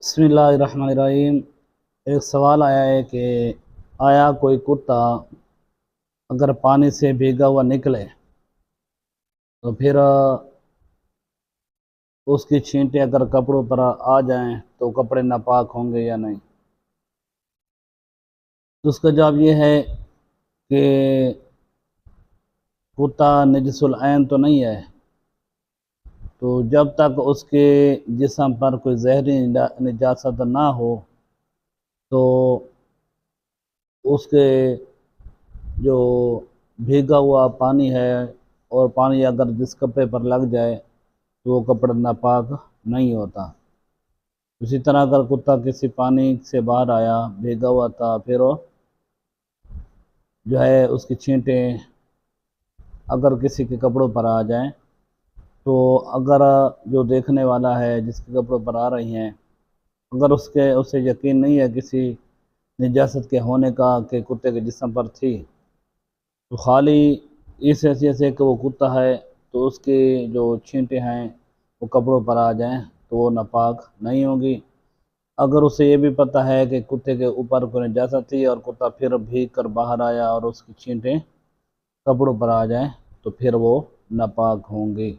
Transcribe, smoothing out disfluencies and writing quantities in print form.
बिस्मिल्लाहिर्रहमानिर्रहीम। एक सवाल आया है कि आया कोई कुत्ता अगर पानी से भीगा हुआ निकले तो फिर उसकी छींटे अगर कपड़ों पर आ जाएं तो कपड़े नापाक होंगे या नहीं। तो उसका जवाब ये है कि कुत्ता नजसुल ऐन तो नहीं है। तो जब तक उसके जिस्म पर कोई जहरी निजात ना हो तो उसके जो भीगा हुआ पानी है और पानी अगर जिस कपड़े पर लग जाए तो वो कपड़ा नापाक नहीं होता। उसी तरह अगर कुत्ता किसी पानी से बाहर आया भीगा हुआ था फिर वो जो है उसकी छींटें अगर किसी के कपड़ों पर आ जाएं तो अगर जो देखने वाला है जिसके कपड़ों पर आ रही हैं अगर उसके उसे यकीन नहीं है किसी निजात के होने का कि कुत्ते के जिस्म पर थी तो खाली इस हैसियत से कि वो कुत्ता है तो उसकी जो छींटें हैं वो कपड़ों पर आ जाएं तो वो नापाक नहीं होगी। अगर उसे ये भी पता है कि कुत्ते के ऊपर कोई नजाकत थी और कुत्ता फिर भीग कर बाहर आया और उसकी छींटें कपड़ों पर आ जाएं तो फिर वो नापाक होंगी।